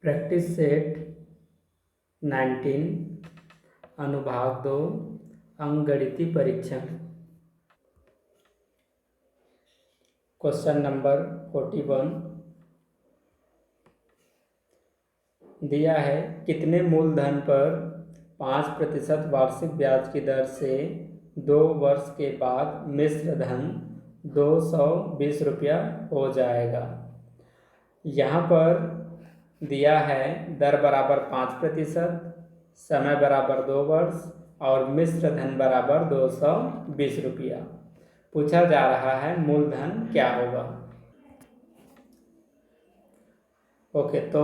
Practice set 19 अनुभाग 2 अंकगणितीय परीक्षण। क्वेश्चन नंबर 41 दिया है, कितने मूलधन पर 5% वार्षिक ब्याज की दर से 2 वर्ष के बाद मिश्र धन 220 रुपया हो जाएगा। यहाँ पर दिया है दर बराबर 5%, समय बराबर 2 वर्ष और मिश्र धन बराबर 220 रुपया। पूछा जा रहा है मूलधन क्या होगा। ओके, तो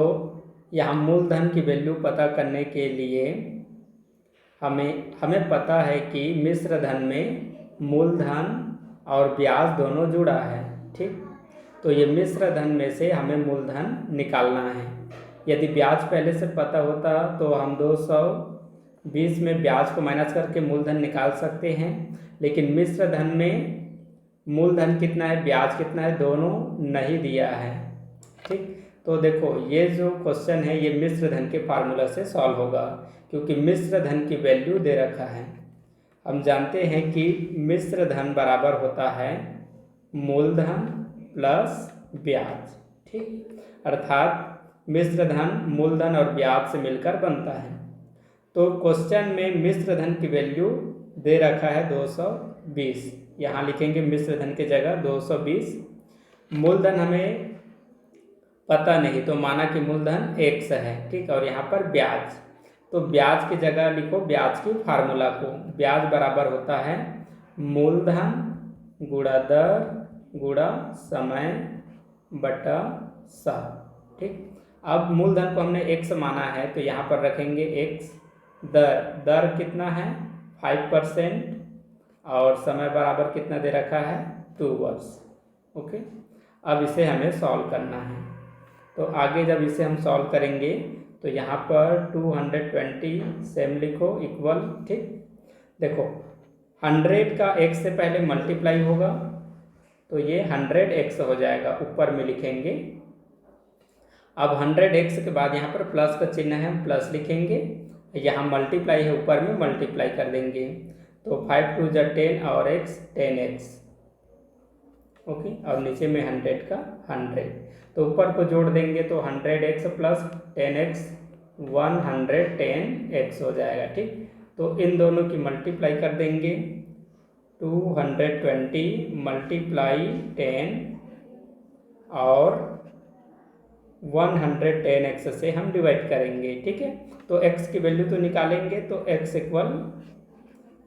यहाँ मूलधन की वैल्यू पता करने के लिए हमें पता है कि मिश्र धन में मूलधन और ब्याज दोनों जुड़ा है। ठीक, तो ये मिश्र धन में से हमें मूलधन निकालना है। यदि ब्याज पहले से पता होता तो हम 220 में ब्याज को माइनस करके मूलधन निकाल सकते हैं, लेकिन मिश्र धन में मूलधन कितना है ब्याज कितना है दोनों नहीं दिया है। ठीक, तो देखो ये जो क्वेश्चन है ये मिश्र धन के फार्मूला से सॉल्व होगा, क्योंकि मिश्र धन की वैल्यू दे रखा है। हम जानते हैं कि मिश्र धन बराबर होता है मूलधन प्लस ब्याज। ठीक, अर्थात मिश्र धन मूलधन और ब्याज से मिलकर बनता है। तो क्वेश्चन में मिश्र धन की वैल्यू दे रखा है 220, यहाँ लिखेंगे मिश्र धन की जगह 220। मूलधन हमें पता नहीं तो माना कि मूलधन x है। ठीक, और यहाँ पर ब्याज, तो ब्याज की जगह लिखो ब्याज की फार्मूला को। ब्याज बराबर होता है मूलधन गुणा दर गुणा समय बटा 7। ठीक, अब मूलधन को हमने x माना है तो यहाँ पर रखेंगे x। दर कितना है 5% और समय बराबर कितना दे रखा है 2 वर्ष। ओके, अब इसे हमें सॉल्व करना है। तो आगे जब इसे हम सॉल्व करेंगे तो यहाँ पर 220 सेम लिखो इक्वल। ठीक, देखो 100 का x से पहले मल्टीप्लाई होगा तो ये 100x हो जाएगा, ऊपर में लिखेंगे। अब 100x के बाद यहाँ पर प्लस का चिन्ह है, हम प्लस लिखेंगे। यहाँ मल्टीप्लाई है, ऊपर में मल्टीप्लाई कर देंगे तो 5 2 10 और x 10x। ओके, और नीचे में 100 का 100, तो ऊपर को जोड़ देंगे तो 100x प्लस 10x 110x हो जाएगा। ठीक, तो इन दोनों की मल्टीप्लाई कर देंगे 220 मल्टीप्लाई 10 और 110x से हम डिवाइड करेंगे। ठीक है, तो x की वैल्यू तो निकालेंगे तो x इक्वल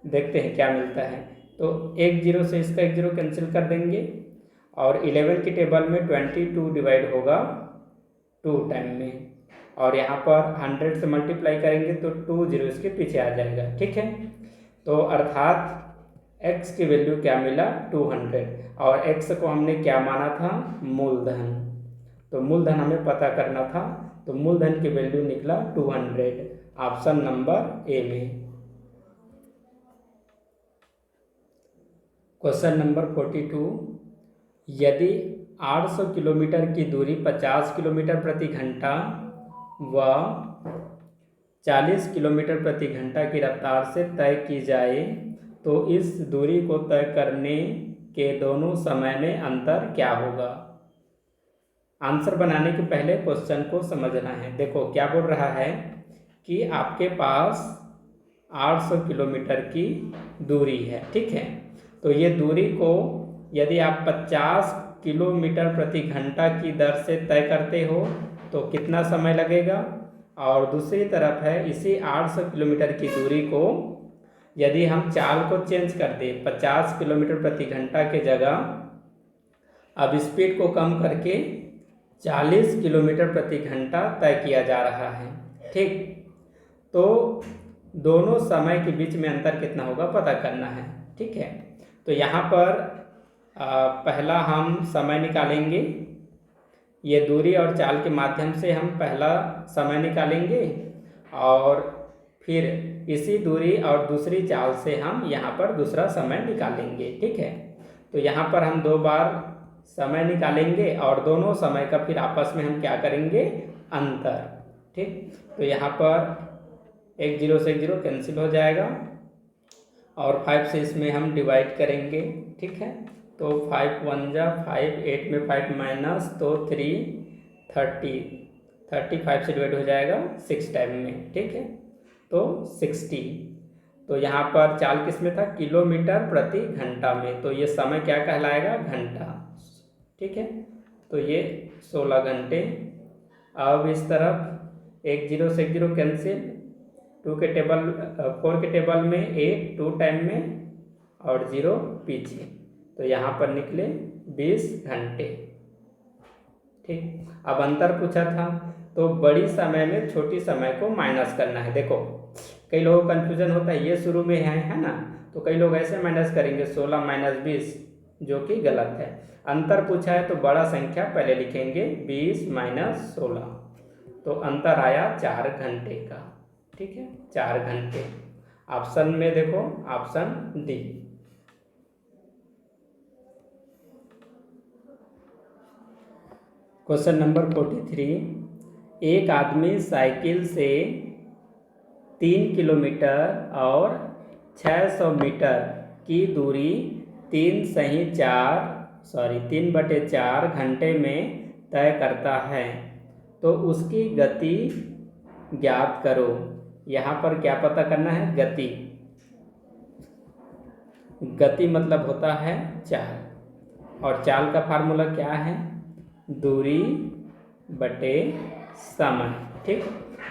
देखते हैं क्या मिलता है। तो एक जीरो से इसका एक जीरो कैंसिल कर देंगे और 11 की टेबल में 22 डिवाइड होगा 2 टाइम में, और यहाँ पर 100 से मल्टीप्लाई करेंगे तो 2 जीरो इसके पीछे आ जाएगा। ठीक है, तो अर्थात x की वैल्यू क्या मिला 200, और x को हमने क्या माना था मूलधन, तो मूलधन हमें पता करना था, तो मूलधन की वैल्यू निकला 200, ऑप्शन नंबर ए में। क्वेश्चन नंबर 42, यदि 800 किलोमीटर की दूरी 50 किलोमीटर प्रति घंटा व 40 किलोमीटर प्रति घंटा की रफ्तार से तय की जाए तो इस दूरी को तय करने के दोनों समय में अंतर क्या होगा। आंसर बनाने के पहले क्वेश्चन को समझना है। देखो क्या बोल रहा है कि आपके पास 800 किलोमीटर की दूरी है। ठीक है, तो ये दूरी को यदि आप 50 किलोमीटर प्रति घंटा की दर से तय करते हो तो कितना समय लगेगा, और दूसरी तरफ है इसी 800 किलोमीटर की दूरी को यदि हम चाल को चेंज कर दें 50 किलोमीटर प्रति घंटा के जगह अब स्पीड को कम करके 40 किलोमीटर प्रति घंटा तय किया जा रहा है। ठीक, तो दोनों समय के बीच में अंतर कितना होगा पता करना है। ठीक है, तो यहाँ पर पहला हम समय निकालेंगे, ये दूरी और चाल के माध्यम से हम पहला समय निकालेंगे और फिर इसी दूरी और दूसरी चाल से हम यहाँ पर दूसरा समय निकालेंगे। ठीक है, तो यहाँ पर हम 2 बार समय निकालेंगे और दोनों समय का फिर आपस में हम क्या करेंगे अंतर। ठीक। तो यहाँ पर एक जीरो से एक जीरो कैंसिल हो जाएगा और 5 से इसमें हम डिवाइड करेंगे, ठीक है। तो 5 वन जा 5, 8 में 5 माइनस, तो 3 30, 35 से डिवाइड हो जाएगा 6 टाइम में, ठीक है। तो 60। तो यहाँ पर चाल किस में था, किलोमीटर प्रति घंटा में, तो ये समय क्या कहलाएगा, घंटा, ठीक है। तो ये 16 घंटे। अब इस तरफ एक जीरो से एक जीरो कैंसिल, 2 के टेबल 4 के टेबल में 8 2 टाइम में और 0 पीछे, तो यहाँ पर निकले 20 घंटे, ठीक। अब अंतर पूछा था, तो बड़ी समय में छोटी समय को माइनस करना है। देखो कई लोगों को कन्फ्यूजन होता है, ये शुरू में है ना, तो कई लोग ऐसे माइनस करेंगे 16 माइनस 20, जो कि गलत है। अंतर पूछा है तो बड़ा संख्या पहले लिखेंगे, 20 माइनस 16, तो अंतर आया 4 घंटे का, ठीक है, 4 घंटे। ऑप्शन में देखो, ऑप्शन डी। क्वेश्चन नंबर 43, एक आदमी साइकिल से 3 किलोमीटर और 600 मीटर की दूरी 3/4 घंटे में तय करता है, तो उसकी गति ज्ञात करो। यहाँ पर क्या पता करना है, गति। गति मतलब होता है चाल, और चाल का फार्मूला क्या है, दूरी बटे समय, ठीक।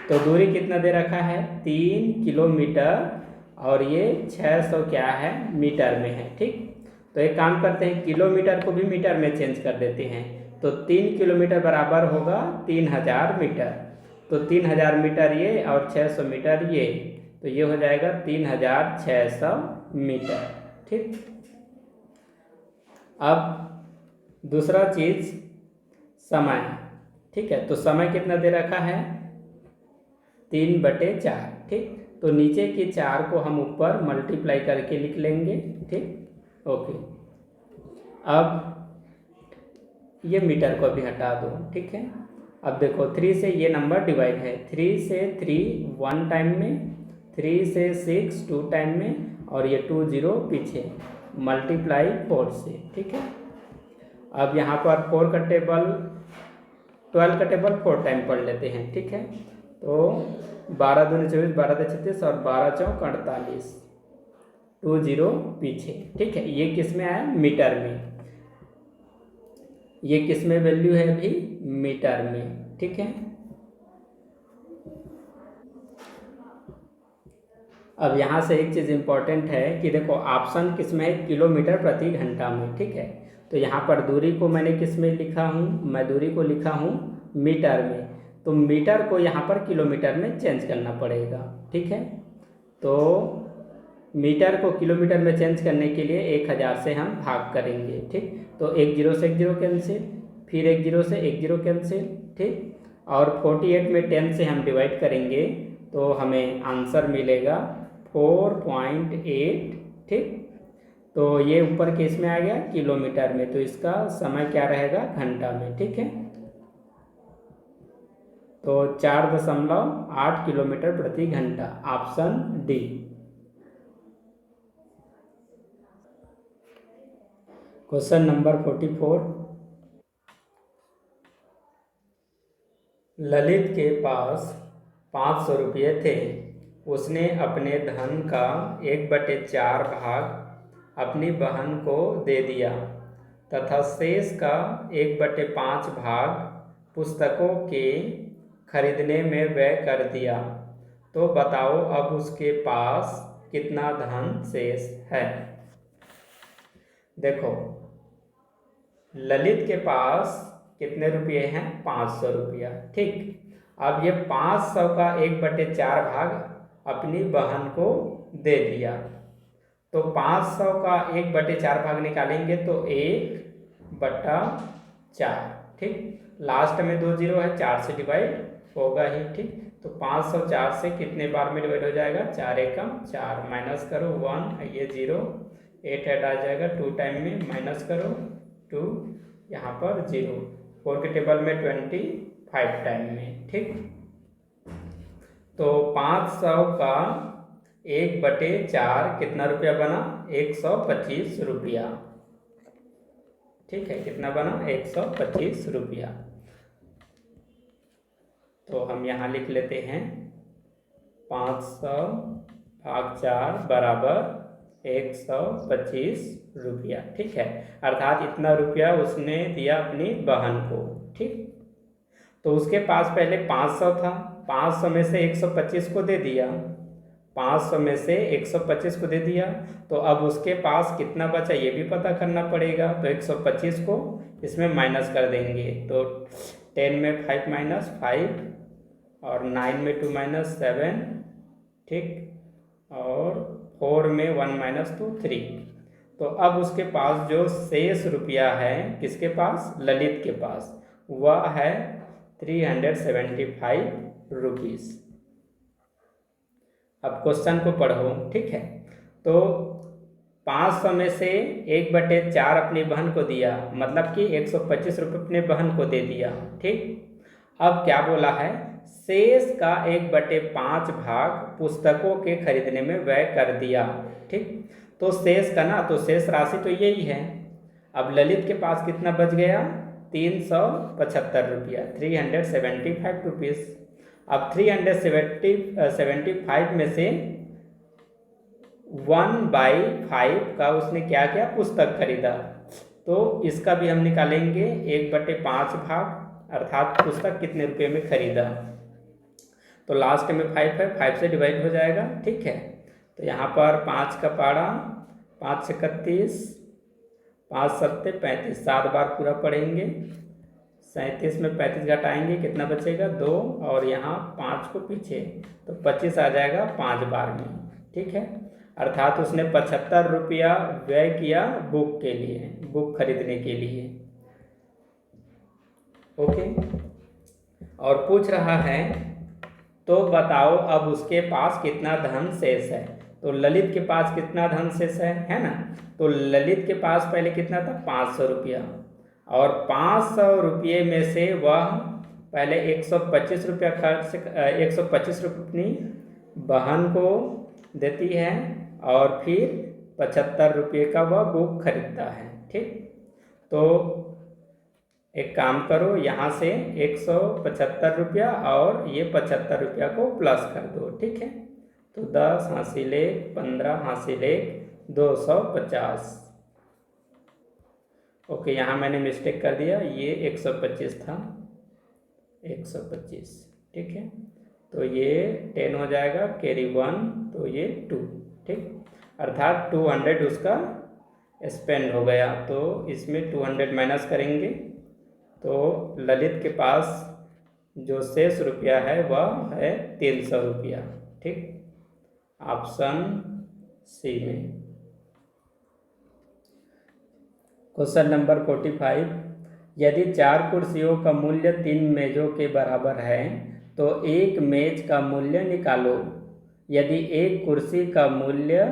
तो दूरी कितना दे रखा है, 3 किलोमीटर, और ये 600 क्या है, मीटर में है, ठीक। तो एक काम करते हैं, किलोमीटर को भी मीटर में चेंज कर देते हैं, तो 3 किलोमीटर बराबर होगा 3000 मीटर, तो 3000 मीटर ये और 600 मीटर ये, तो ये हो जाएगा 3600 मीटर, ठीक। अब दूसरा चीज समय, ठीक है। तो समय कितना दे रखा है, 3/4, ठीक। तो नीचे की 4 को हम ऊपर मल्टीप्लाई करके लिख लेंगे, ठीक, ओके। अब ये मीटर को भी हटा दो, ठीक है। अब देखो 3 से ये नंबर डिवाइड है, 3 से 3 1 टाइम में, 3 से 6 2 टाइम में, और ये 2 0 पीछे, मल्टीप्लाई 4 से, ठीक है। अब यहाँ पर 4 का टेबल 12 का टेबल 4 टाइम पढ़ लेते हैं, ठीक है। तो 12 दूनी 24, 12 दे 36 और 12 चौक 48, 2 0 पीछे, ठीक है। ये किस में आया, मीटर में, ये किस में वैल्यू है अभी, मीटर में, ठीक है। अब यहाँ से एक चीज़ इम्पॉर्टेंट है कि देखो ऑप्शन किस में है, किलोमीटर प्रति घंटा में, ठीक है। तो यहाँ पर दूरी को मैंने किस में लिखा हूँ, मैं दूरी को लिखा हूँ मीटर में, तो मीटर को यहाँ पर किलोमीटर में चेंज करना पड़ेगा, ठीक है। तो मीटर को किलोमीटर में चेंज करने के लिए 1000 से हम भाग करेंगे, ठीक। तो एक जीरो से एक जीरो कैंसिल, फिर एक जीरो से एक जीरो कैंसिल, ठीक। और 48 में 10 से हम डिवाइड करेंगे, तो हमें आंसर मिलेगा 4.8, ठीक। तो ये ऊपर केस में आ गया किलोमीटर में, तो इसका समय क्या रहेगा, घंटा में, ठीक है। तो 4.8 किलोमीटर प्रति घंटा, option D. Question number 44, Lalit के पास 500 रुपये थे, उसने अपने धन का 1/4 भाग अपनी बहन को दे दिया तथा शेष का 1/5 भाग पुस्तकों के खरीदने में व्यय कर दिया, तो बताओ अब उसके पास कितना धन शेष है। देखो ललित के पास कितने रुपये हैं, 500 रुपया, ठीक। अब ये 500 का 1/4 भाग अपनी बहन को दे दिया, तो 500 का 1/4 भाग निकालेंगे तो 1/4, ठीक। लास्ट में 2 जीरो है, 4 से डिवाइड होगा ही, ठीक। तो 500 4 से कितने बार में डिवाइड हो जाएगा, 4 एकम 4, माइनस करो 1, ये 0, 8 ऐड आ जाएगा 2 टाइम में, माइनस करो 2, यहाँ पर 0, 4 के टेबल में 25 टाइम में, ठीक। तो 500 का 1/4 कितना रुपया बना? 125 रुपया। ठीक है, कितना बना? 125 रुपया। तो हम यहाँ लिख लेते हैं 500 भाग 4 बराबर 125 रुपया। ठीक है, अर्थात इतना रुपया उसने दिया अपनी बहन को। ठीक, तो उसके पास पहले 500 था, 500 में से 125 को दे दिया, 500 में से 125 को दे दिया, तो अब उसके पास कितना बचा ये भी पता करना पड़ेगा। तो 125 को इसमें माइनस कर देंगे, तो 10 में 5 माइनस 5 और 9 में 2 माइनस 7, ठीक, और 4 में 1 माइनस 2 3। तो अब उसके पास जो शेष रुपया है, किसके पास? ललित के पास, वह है 375 रुपीज़। अब क्वेश्चन को पढ़ो। ठीक है, तो 500 में से 1/4 अपनी बहन को दिया, मतलब कि 125 रुपये अपने बहन को दे दिया। ठीक, अब क्या बोला है? शेष का 1/5 भाग पुस्तकों के खरीदने में व्यय कर दिया। ठीक, तो शेष का ना, तो शेष राशि तो यही है। अब ललित के पास कितना बच गया? 375 रुपया, 375 रुपीज़। अब 375 में से 1/5 का उसने क्या किया? पुस्तक खरीदा। तो इसका भी हम निकालेंगे 1/5 भाग, अर्थात पुस्तक कितने रुपए में खरीदा। तो लास्ट में 5 है, 5 से डिवाइड हो जाएगा। ठीक है, तो यहाँ पर 5 का पारा, 5 से 31, 5 सत्ते 35, 7 बार पूरा पढ़ेंगे। 37 में 35 घटाएंगे, कितना बचेगा? 2, और यहाँ 5 को पीछे, तो 25 आ जाएगा 5 बार में। ठीक है, अर्थात उसने 75 रुपया व्यय किया बुक के लिए, बुक खरीदने के लिए। ओके, और पूछ रहा है तो बताओ अब उसके पास कितना धन शेष है। तो ललित के पास कितना धन शेष है ना? तो ललित के पास पहले कितना था? 500 रुपया, और 500 रुपये में से वह पहले 125 रुपया खर्च 125 रुपये अपनी बहन को देती है, और फिर 75 रुपये का वह बुक खरीदता है। ठीक, तो एक काम करो, यहाँ से 175 रुपया और ये 75 रुपया को प्लस कर दो। ठीक है, तो 10 हासिल 1, 15 हासिल 1, 250। ओके, यहाँ मैंने मिस्टेक कर दिया, ये 125 था, 125। ठीक है, तो ये 10 हो जाएगा, कैरी 1, तो ये 2। ठीक, अर्थात 200 उसका स्पेंड हो गया। तो इसमें 200 माइनस करेंगे, तो ललित के पास जो शेष रुपया है वह है 300 रुपया। ठीक, ऑप्शन सी में। क्वेश्चन नंबर 45, यदि 4 कुर्सियों का मूल्य 3 मेजों के बराबर है तो एक मेज का मूल्य निकालो। यदि एक कुर्सी का मूल्य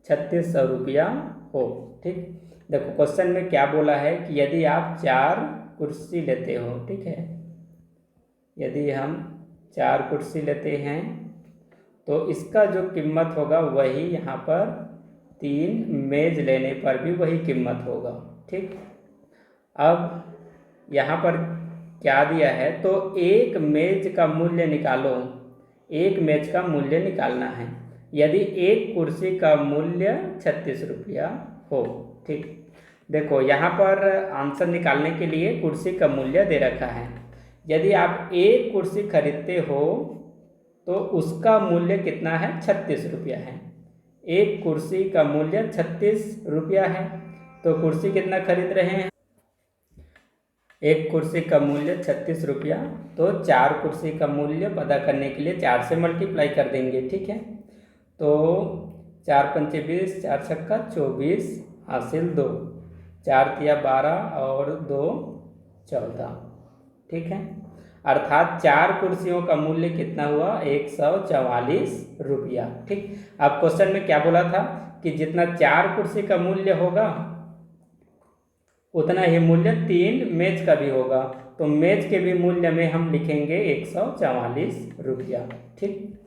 3600 रुपया हो। ठीक, देखो क्वेश्चन में क्या बोला है कि यदि आप 4 कुर्सी लेते हो, ठीक है, यदि हम 4 कुर्सी लेते हैं तो इसका जो कीमत होगा वही यहाँ पर 3 मेज लेने पर भी वही कीमत होगा। ठीक, अब यहाँ पर क्या दिया है? तो एक मेज का मूल्य निकालो, एक मेज का मूल्य निकालना है यदि एक कुर्सी का मूल्य 36 रुपया हो। ठीक, देखो यहाँ पर आंसर निकालने के लिए कुर्सी का मूल्य दे रखा है। यदि आप एक कुर्सी खरीदते हो तो उसका मूल्य कितना है? 36 रुपया है। एक कुर्सी का मूल्य 36 रुपया है, तो कुर्सी कितना खरीद रहे हैं? एक कुर्सी का मूल्य 36 रुपया, तो 4 कुर्सी का मूल्य पता करने के लिए 4 से मल्टीप्लाई कर देंगे। ठीक है, तो 4 पंचे 20, 4 छक्का 24 हासिल 2, 4 तिया 12 और 2 14। ठीक है, अर्थात 4 कुर्सियों का मूल्य कितना हुआ? 144 रुपया। ठीक, अब क्वेश्चन में क्या बोला था कि जितना 4 कुर्सी का मूल्य होगा उतना ही मूल्य 3 मेज का भी होगा। तो मेज के भी मूल्य में हम लिखेंगे 144 रुपया। ठीक,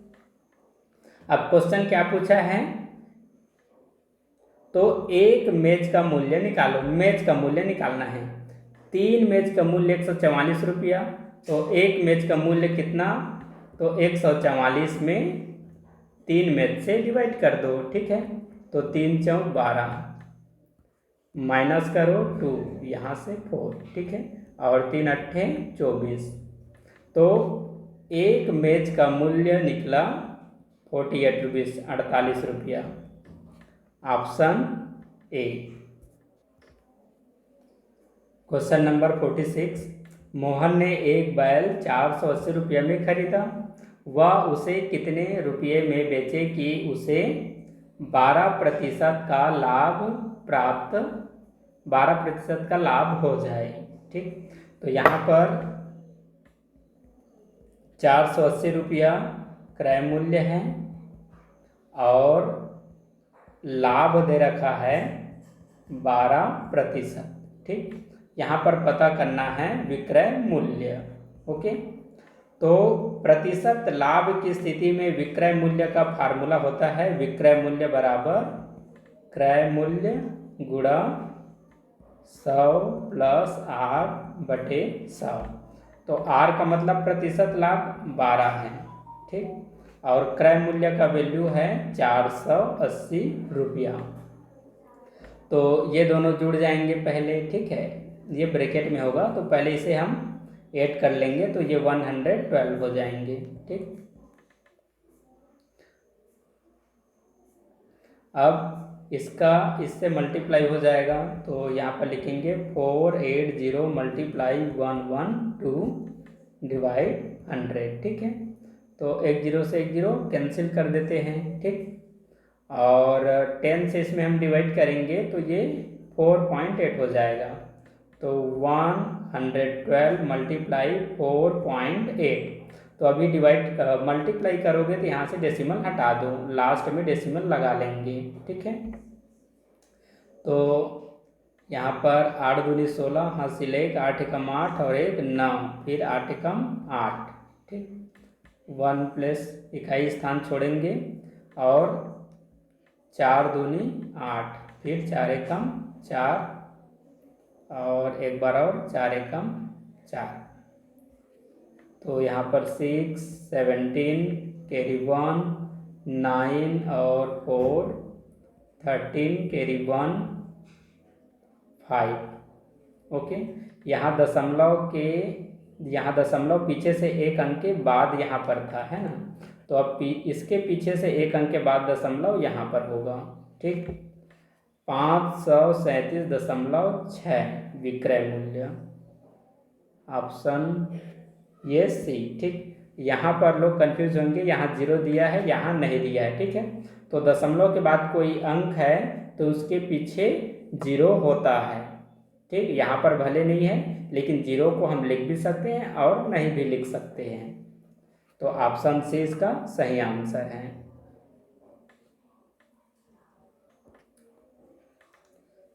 अब क्वेश्चन क्या पूछा है, तो एक मेज का मूल्य निकालो, मेज का मूल्य निकालना है। 3 मेज का मूल्य 144 रुपया, तो एक मेज का मूल्य कितना, तो 144 में 3 मेज से डिवाइड कर दो। ठीक है, तो 3 चौक 12, माइनस करो 2, यहाँ से 4। ठीक है, और 3 अट्ठे 24। तो एक मेज का मूल्य निकला 48 रुपीज़, 48 रुपया। Option A. Question number 46, Mohan ने एक बैल 480 रुपये में खरीदा, वह उसे कितने रुपये में बेचे कि उसे 12% का लाभ प्राप्त 12% का लाभ हो जाए। ठीक, तो यहाँ पर 480 रुपया क्रय मूल्य है और लाभ दे रखा है 12%। ठीक, यहाँ पर पता करना है विक्रय मूल्य। ओके, तो प्रतिशत लाभ की स्थिति में विक्रय मूल्य का फार्मूला होता है विक्रय मूल्य बराबर क्रय मूल्य गुणा 100 प्लस R बटे 100। तो R का मतलब प्रतिशत लाभ 12 है। ठीक, और क्रय मूल्य का वैल्यू है 480 रुपया। तो ये दोनों जुड़ जाएंगे पहले। ठीक है, ये ब्रैकेट में होगा तो पहले इसे हम ऐड कर लेंगे, तो ये 112 हो जाएंगे। ठीक, अब इसका इससे मल्टीप्लाई हो जाएगा, तो यहाँ पर लिखेंगे 480 मल्टीप्लाई 112 डिवाइड 100। ठीक है, तो एक जीरो से एक जीरो कैंसिल कर देते हैं। ठीक, और 10 से इसमें हम डिवाइड करेंगे तो ये 4.8 हो जाएगा। तो 112 मल्टीप्लाई 4.8। तो अभी डिवाइड मल्टीप्लाई करोगे तो यहाँ से डेसिमल हटा दो, लास्ट में डेसिमल लगा लेंगे। ठीक है, तो यहाँ पर 8 दूनी 16, हासिल 1, 8 एकम 8 और 1 9, फिर 8 एकम 8। ठीक, 1 प्लस इकाई स्थान छोड़ेंगे और 4 दूनी 8, फिर 4 एकम 4 और एक बार और 4 एकम 4। तो यहाँ पर 6, 17, कैरी 1, 9 और 4, 13, कैरी 1, 5। ओके, यहाँ दशमलव पीछे से एक अंक के बाद यहाँ पर था, है ना, तो अब इसके पीछे से एक अंक के बाद दशमलव यहाँ पर होगा। ठीक, 537.6 विक्रय मूल्य। ऑप्शन ये सी। ठीक, यहाँ पर लोग कंफ्यूज होंगे, यहाँ 0 दिया है, यहाँ नहीं दिया है। ठीक है, तो दशमलव के बाद कोई अंक है तो उसके पीछे 0 होता है। ठीक, यहाँ पर भले नहीं है लेकिन 0 को हम लिख भी सकते हैं और नहीं भी लिख सकते हैं। तो ऑप्शन सी इसका सही आंसर है।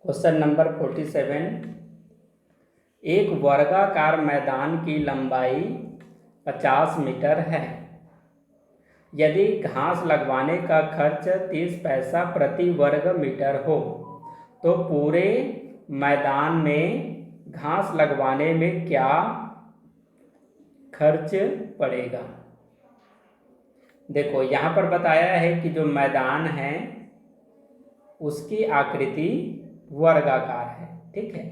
क्वेश्चन नंबर 47, एक वर्गाकार मैदान की लंबाई 50 मीटर है। यदि घास लगवाने का खर्च 30 पैसा प्रति वर्ग मीटर हो तो पूरे मैदान में घास लगवाने में क्या खर्च पड़ेगा। देखो यहाँ पर बताया है कि जो मैदान है उसकी आकृति वर्गाकार है। ठीक है,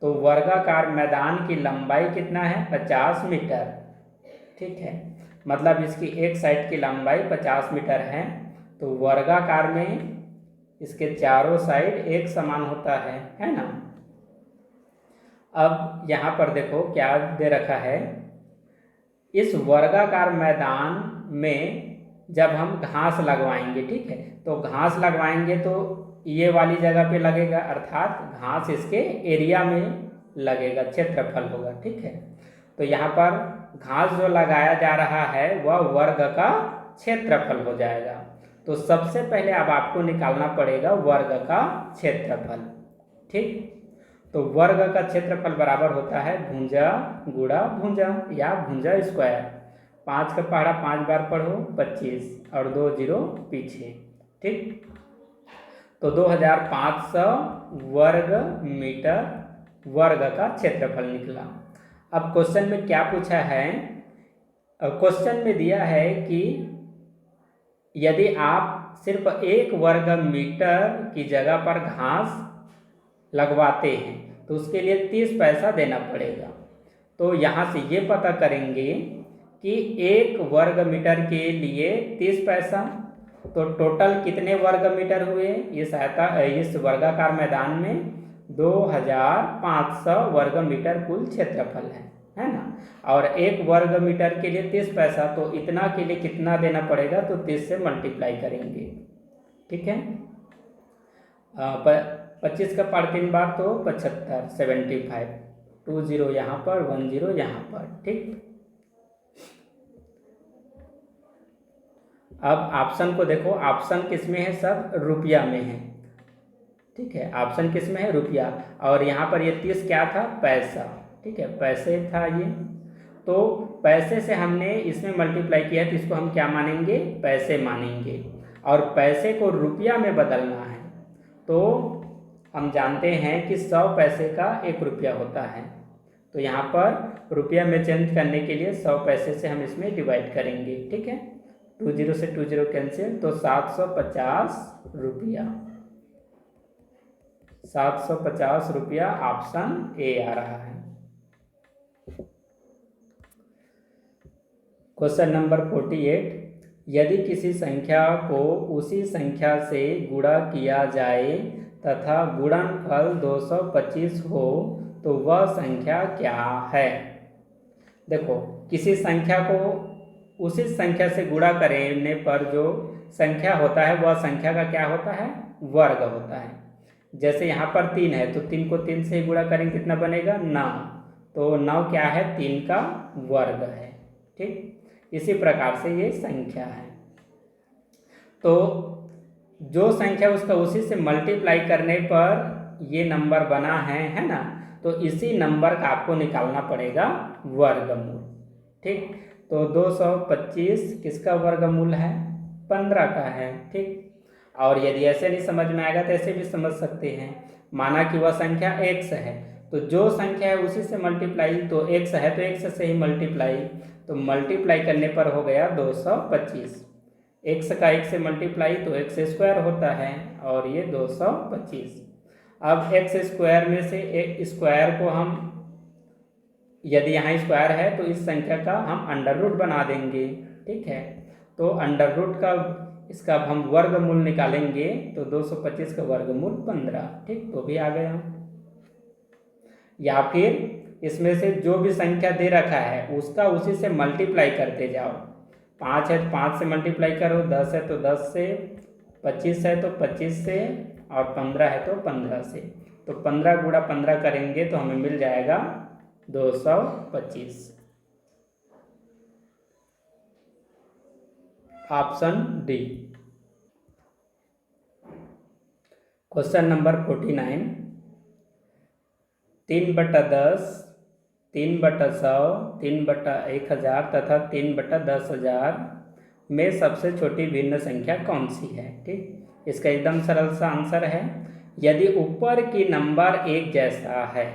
तो वर्गाकार मैदान की लंबाई कितना है, 50 मीटर। ठीक है, मतलब इसकी एक साइड की लंबाई 50 मीटर है, तो वर्गाकार में इसके चारों साइड एक समान होता है ना। अब यहाँ पर देखो क्या दे रखा है, इस वर्गाकार मैदान में जब हम घास लगवाएंगे, ठीक है, तो घास लगवाएंगे तो ये वाली जगह पे लगेगा, अर्थात घास इसके एरिया में लगेगा, क्षेत्रफल होगा। ठीक है, तो यहाँ पर घास जो लगाया जा रहा है वह वर्ग का क्षेत्रफल हो जाएगा। तो सबसे पहले अब आपको निकालना पड़ेगा वर्ग का क्षेत्रफल। ठीक, तो वर्ग का क्षेत्रफल बराबर होता है भुजा गुणा भुजा या भुजा स्क्वायर। 5 का पहाड़ा 5 बार पढ़ो 25 और 2 जीरो पीछे, ठीक। तो 2500 वर्ग मीटर वर्ग का क्षेत्रफल निकला। अब क्वेश्चन में क्या पूछा है, क्वेश्चन में दिया है कि यदि आप सिर्फ 1 वर्ग मीटर की जगह पर घास लगवाते हैं तो उसके लिए 30 पैसा देना पड़ेगा। तो यहाँ से ये पता करेंगे कि 1 वर्ग मीटर के लिए 30 पैसा, तो टोटल कितने वर्ग मीटर हुए इस वर्गाकार मैदान में 2500 वर्ग मीटर कुल क्षेत्रफल है ना। और 1 वर्ग मीटर के लिए 30 पैसा, तो इतना के लिए कितना देना पड़ेगा, तो 30 से मल्टीप्लाई करेंगे, ठीक है। 25 का पार 3 बार तो 75 75, 2 जीरो यहाँ पर 1 जीरो यहाँ पर, ठीक। अब ऑप्शन को देखो, ऑप्शन किस में है, सब रुपया में है, ठीक है। ऑप्शन किस में है, रुपया। और यहाँ पर ये 30 क्या था, पैसा, ठीक है, पैसे था ये। तो पैसे से हमने इसमें मल्टीप्लाई किया तो इसको हम क्या मानेंगे, पैसे मानेंगे। और पैसे को रुपया में बदलना है तो हम जानते हैं कि 100 पैसे का 1 रुपया होता है। तो यहाँ पर रुपया में चेंज करने के लिए 100 पैसे से हम इसमें डिवाइड करेंगे, ठीक है। 2 जीरो से 2 जीरो कैंसिल, तो 750 रुपया, 750 रुपया ऑप्शन ए आ रहा है। क्वेश्चन नंबर 48, यदि किसी संख्या को उसी संख्या से गुणा किया जाए तथा गुणनफल 225 हो तो वह संख्या क्या है। देखो, किसी संख्या को उसी संख्या से गुणा करने पर जो संख्या होता है वह संख्या का क्या होता है, वर्ग होता है। जैसे यहाँ पर 3 है तो 3 को 3 से गुणा करेंगे कितना बनेगा, 9। तो 9 क्या है, 3 का वर्ग है, ठीक। इसी प्रकार से ये संख्या है। तो जो संख्या उसका उसी से मल्टीप्लाई करने पर ये नंबर बना है ना, तो इसी नंबर का आपको निकालना पड़ेगा वर्गमूल, ठीक। तो 225 किसका वर्गमूल है, 15 का है, ठीक। और यदि ऐसे नहीं समझ में आएगा तो ऐसे भी समझ सकते हैं। माना कि वह संख्या x है, तो जो संख्या है उसी से मल्टीप्लाई, तो x है तो x से ही मल्टीप्लाई, तो मल्टीप्लाई करने पर हो गया 225। x का 1 से मल्टीप्लाई तो x स्क्वायर होता है और ये 225। अब x स्क्वायर में से एक स्क्वायर को हम, यदि यहाँ स्क्वायर है तो इस संख्या का हम अंडर रूट बना देंगे, ठीक है। तो अंडर रूट का इसका अब हम वर्गमूल निकालेंगे तो 225 का वर्गमूल 15, ठीक, तो भी आ गया। या फिर इसमें से जो भी संख्या दे रखा है उसका उसी से मल्टीप्लाई करते जाओ। 5 है तो 5 से मल्टीप्लाई करो, 10 है तो 10 से, 25 है तो 25 से, और 15 है तो 15 से। तो 15 गुणा 15 करेंगे तो हमें मिल जाएगा 225। Option D. क्वेश्चन नंबर 49, 3/10, 3/100, 3/1000 तथा 3/10,000 में सबसे छोटी भिन्न संख्या कौन सी है, ठीक। इसका एकदम सरल सा आंसर है, यदि ऊपर की नंबर एक जैसा है,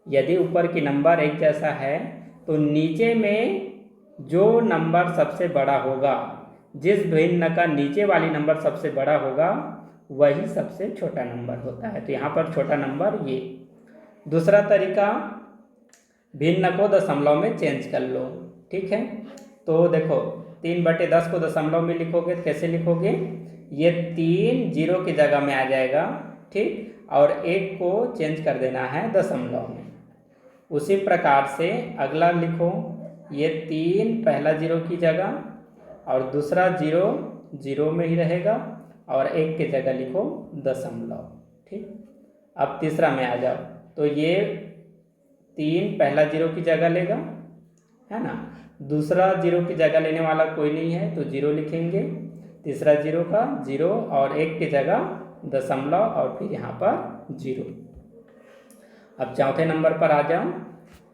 यदि ऊपर की नंबर एक जैसा है तो नीचे में जो नंबर सबसे बड़ा होगा, जिस भिन्न का नीचे वाली नंबर सबसे बड़ा होगा वही सबसे छोटा नंबर होता है। तो यहाँ पर छोटा नंबर ये। दूसरा तरीका, भिन्न को दशमलव में चेंज कर लो, ठीक है। तो देखो 3/10 को दशमलव में लिखोगे तो कैसे लिखोगे, ये 3 जीरो की जगह में आ जाएगा, ठीक, और 1 को चेंज कर देना है दशमलव में। उसी प्रकार से अगला लिखो, ये 3 पहला जीरो की जगह और दूसरा जीरो जीरो में ही रहेगा और 1 की जगह लिखो दशमलव, ठीक। अब तीसरा में आ जाओ, तो ये 3 पहला जीरो की जगह लेगा, है ना। दूसरा जीरो की जगह लेने वाला कोई नहीं है तो जीरो लिखेंगे, तीसरा जीरो का जीरो और 1 की जगह दशमलव और फिर यहाँ पर जीरो। अब चौथे नंबर पर आ जाओ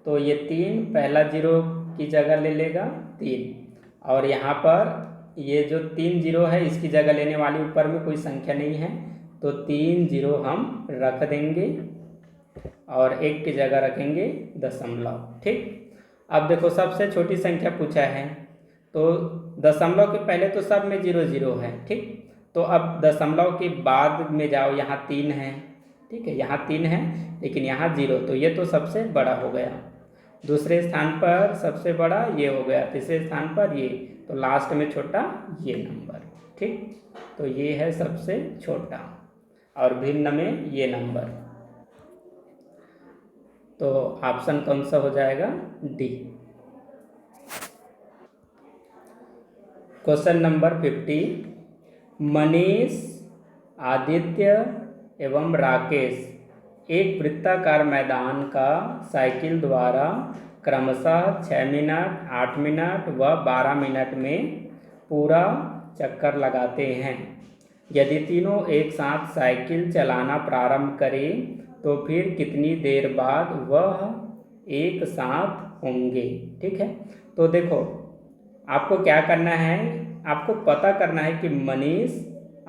तो ये 3 पहला जीरो की जगह ले लेगा 3, और यहाँ पर ये जो 3 जीरो है इसकी जगह लेने वाली ऊपर में कोई संख्या नहीं है तो 3 जीरो हम रख देंगे और 1 की जगह रखेंगे दशमलव। ठीक, अब देखो सबसे छोटी संख्या पूछा है तो दशमलव के पहले तो सब में 0 0 है। ठीक, तो अब दशमलव के बाद में जाओ, यहाँ 3 है। ठीक है, यहाँ 3 है लेकिन यहाँ 0, तो ये तो सबसे बड़ा हो गया। दूसरे स्थान पर सबसे बड़ा ये हो गया, तीसरे स्थान पर ये, तो लास्ट में छोटा ये नंबर। ठीक, तो ये है सबसे छोटा और भिन्न में ये नंबर। तो ऑप्शन कौन सा हो जाएगा? D. Question number 50, Manish, Aditya एवं राकेश एक वृत्ताकार मैदान का साइकिल द्वारा क्रमशः 6 मिनट, 8 मिनट व 12 मिनट में पूरा चक्कर लगाते हैं। यदि तीनों एक साथ साइकिल चलाना प्रारंभ करें तो फिर कितनी देर बाद वह एक साथ होंगे? ठीक है, तो देखो आपको क्या करना है, आपको पता करना है कि मनीष,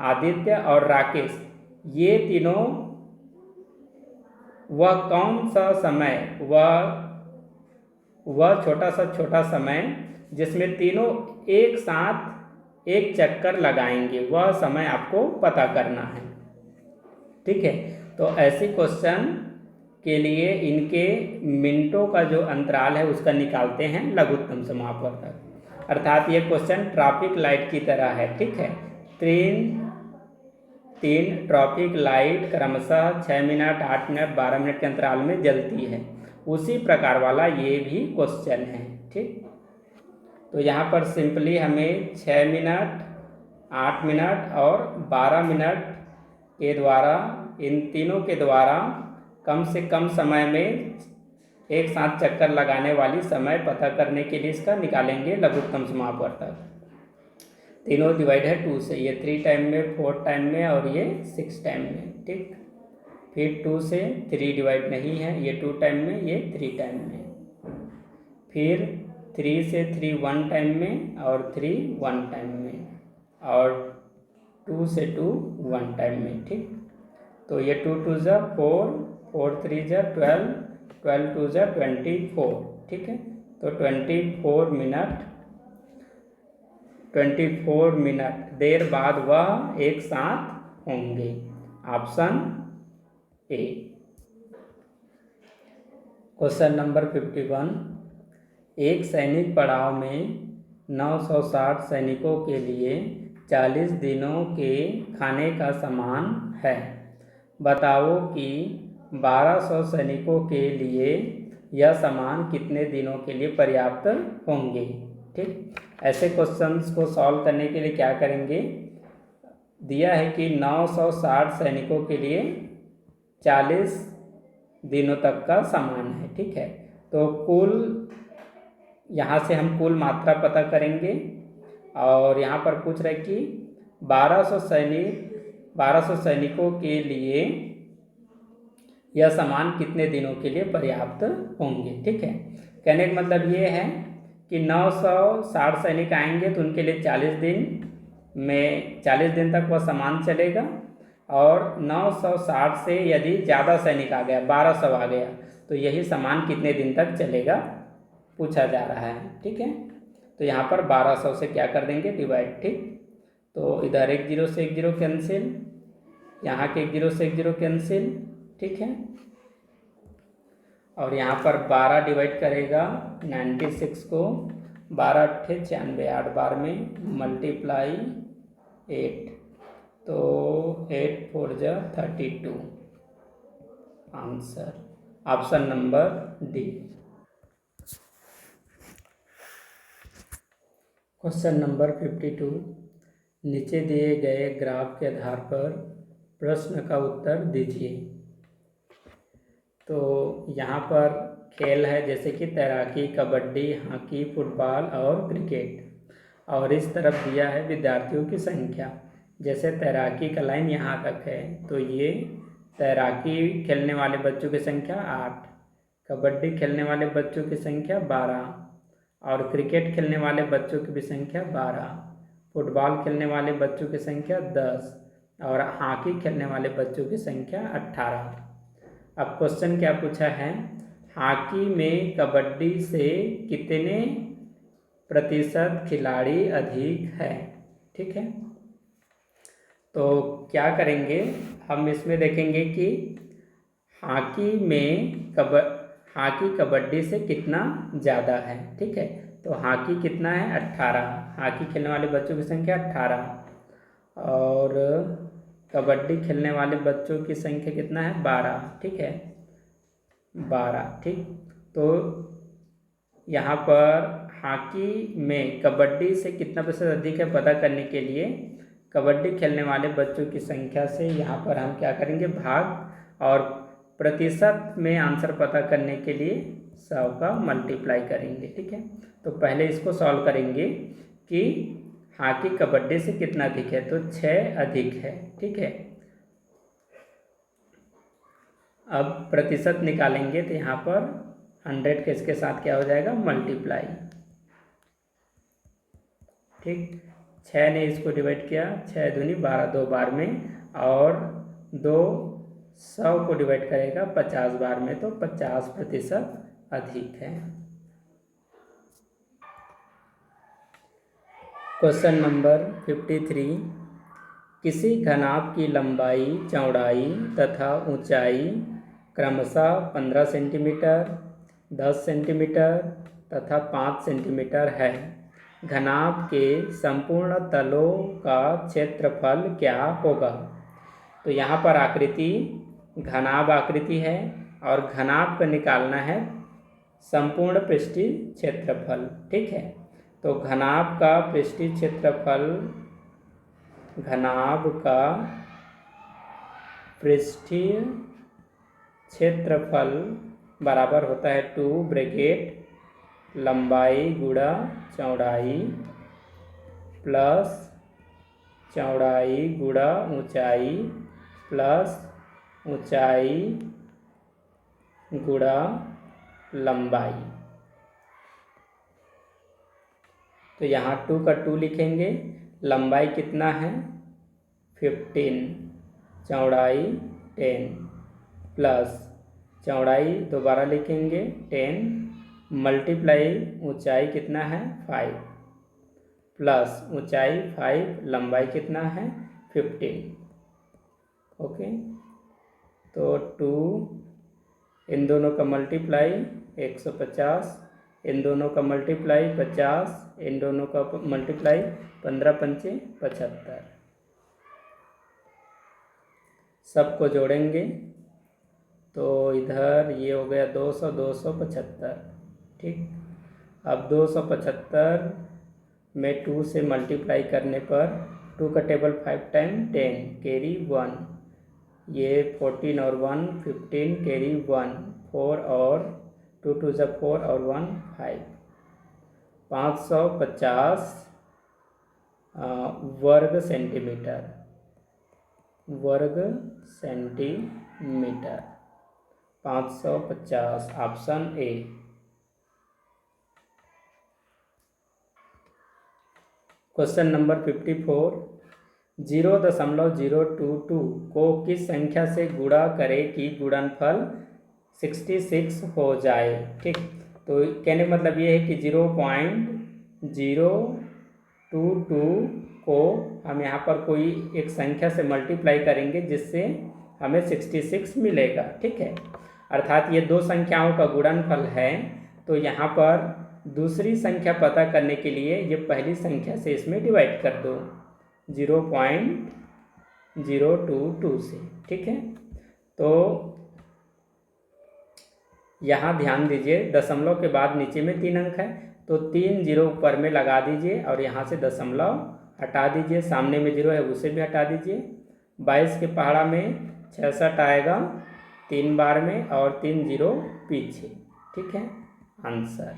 आदित्य और राकेश ये तीनों वह कौन सा समय, वह छोटा समय जिसमें तीनों एक साथ एक चक्कर लगाएंगे, वह समय आपको पता करना है। ठीक है, तो ऐसे क्वेश्चन के लिए इनके मिनटों का जो अंतराल है उसका निकालते हैं लघुत्तम समापवर्तक, अर्थात ये क्वेश्चन ट्रैफिक लाइट की तरह है। ठीक है, तीन ट्रैफिक लाइट क्रमशः 6 मिनट, 8 मिनट, 12 मिनट के अंतराल में जलती है, उसी प्रकार वाला ये भी क्वेश्चन है। ठीक, तो यहाँ पर सिंपली हमें 6 मिनट, 8 मिनट और 12 मिनट के द्वारा, इन तीनों के द्वारा कम से कम समय में एक साथ चक्कर लगाने वाली समय पता करने के लिए इसका निकालेंगे लघुत्तम समापवर्तक। तीनों डिवाइड है 2 से, ये 3 टाइम में, 4 टाइम में और ये 6 टाइम में। ठीक, फिर 2 से 3 डिवाइड नहीं है, ये 2 टाइम में, ये 3 टाइम में, फिर 3 से 3 1 टाइम में और 3 1 टाइम में, और 2 से 2 1 टाइम में। ठीक, तो ये 2 2 जा 4, 4 3 जा 12, 12 2 जा 24। ठीक है, तो 24 मिनट देर बाद वह एक साथ होंगे। Option A. क्वेश्चन नंबर 51, एक सैनिक पड़ाव में 960 सैनिकों के लिए 40 दिनों के खाने का सामान है। बताओ कि 1200 सैनिकों के लिए यह सामान कितने दिनों के लिए पर्याप्त होंगे? ठीक, ऐसे क्वेश्चंस को सॉल्व करने के लिए क्या करेंगे, दिया है कि 960 सैनिकों के लिए 40 दिनों तक का सामान है। ठीक है, तो कुल, यहाँ से हम कुल मात्रा पता करेंगे और यहाँ पर पूछ रहे कि 1200 सैनिकों के लिए यह सामान कितने दिनों के लिए पर्याप्त होंगे। ठीक है, कहने का मतलब ये है कि 960 सैनिक आएंगे तो उनके लिए 40 दिन तक वह सामान चलेगा, और 960 से यदि ज़्यादा सैनिक आ गया, 1200 आ गया, तो यही सामान कितने दिन तक चलेगा पूछा जा रहा है। ठीक है, तो यहाँ पर 1200 से क्या कर देंगे, डिवाइड। ठीक, तो इधर 1 0 से 1 0 कैंसिल, यहाँ के 1 0 से 1 0 कैंसिल। ठीक है, और यहाँ पर 12 डिवाइड करेगा 96 को, 12 8 96, 8 बार में मल्टीप्लाई 8, तो 8 4 जा 32। Answer option number D. Question number 52, नीचे दिए गए ग्राफ के आधार पर प्रश्न का उत्तर दीजिए। तो यहाँ पर खेल है जैसे कि तैराकी, कबड्डी, हॉकी, फुटबॉल और क्रिकेट, और इस तरफ दिया है विद्यार्थियों की संख्या। जैसे तैराकी का लाइन यहाँ तक है तो ये तैराकी खेलने वाले बच्चों की संख्या 8, कबड्डी खेलने वाले बच्चों की संख्या 12 और क्रिकेट खेलने वाले बच्चों की भी संख्या 12, फुटबॉल खेलने वाले बच्चों की संख्या 10 और हॉकी खेलने वाले बच्चों की संख्या 18। अब क्वेश्चन क्या पूछा है, हॉकी में कबड्डी से कितने प्रतिशत खिलाड़ी अधिक है। ठीक है, तो क्या करेंगे, हम इसमें देखेंगे कि हॉकी में हॉकी कबड्डी से कितना ज़्यादा है। ठीक है, तो हॉकी कितना है 18, हॉकी खेलने वाले बच्चों की संख्या 18 और कबड्डी खेलने वाले बच्चों की संख्या कितना है 12। ठीक है, 12। ठीक, तो यहाँ पर हॉकी में कबड्डी से कितना प्रतिशत अधिक है पता करने के लिए कबड्डी खेलने वाले बच्चों की संख्या से यहाँ पर हम क्या करेंगे भाग, और प्रतिशत में आंसर पता करने के लिए 100 का मल्टीप्लाई करेंगे। ठीक है, तो पहले इसको सॉल्व करेंगे कि हॉकी कबड्डी से कितना अधिक है, तो 6 अधिक है। ठीक है, अब प्रतिशत निकालेंगे तो यहाँ पर 100 के इसके साथ क्या हो जाएगा मल्टीप्लाई। ठीक, 6 ने इसको डिवाइड किया, 6 दूनी 12, 2 बार में, और 2 100 को डिवाइड करेगा 50 बार में, तो 50% अधिक है। क्वेश्चन नंबर 53, किसी घनाभ की लंबाई, चौड़ाई तथा ऊंचाई क्रमशः 15 सेंटीमीटर, 10 सेंटीमीटर तथा 5 सेंटीमीटर है। घनाभ के संपूर्ण तलों का क्षेत्रफल क्या होगा। तो यहाँ पर आकृति घनाभ आकृति है और घनाभ को निकालना है संपूर्ण पृष्ठीय क्षेत्रफल। ठीक है, तो घनाभ का पृष्ठीय क्षेत्रफल, घनाभ का पृष्ठीय क्षेत्रफल बराबर होता है 2 ब्रैकेट लंबाई गुणा चौड़ाई प्लस चौड़ाई गुणा ऊंचाई प्लस ऊंचाई गुणा लंबाई। तो यहाँ 2 का 2 लिखेंगे, लंबाई कितना है 15, चौड़ाई 10 प्लस चौड़ाई दोबारा लिखेंगे 10 मल्टीप्लाई ऊंचाई कितना है 5 प्लस ऊंचाई 5, लंबाई कितना है 15। ओके, तो 2 इन दोनों का मल्टीप्लाई 150, इन दोनों का मल्टीप्लाई 50, इन दोनों का मल्टीप्लाई 15 पंचे 75, सबको जोड़ेंगे तो इधर ये हो गया 200, 275। ठीक, अब 275 में 2 से मल्टीप्लाई करने पर 2 का टेबल 5 टाइम 10 कैरी 1, ये 14 और 1 15 कैरी 1 4 और 2 2 ज़ा 4 और 1 5, 550 वर्ग सेंटीमीटर, वर्ग centimetre 550, option A. Question number 54, 0.022 को किस संख्या से गुणा करें कि गुणनफल 66 हो जाए। ठीक, तो कहने का मतलब ये है कि 0.022 को हम यहाँ पर कोई एक संख्या से मल्टीप्लाई करेंगे जिससे हमें 66 मिलेगा। ठीक है, अर्थात ये दो संख्याओं का गुणनफल है, तो यहाँ पर दूसरी संख्या पता करने के लिए ये पहली संख्या से इसमें डिवाइड कर दो 0.022 से। ठीक है, तो यहाँ ध्यान दीजिए दशमलव के बाद नीचे में 3 अंक है, तो 3 0 ऊपर में लगा दीजिए और यहाँ से दशमलव हटा दीजिए, सामने में 0 है उसे भी हटा दीजिए। 22 के पहाड़ा में 66 आएगा 3 बार में और 3 0 पीछे। ठीक है, आंसर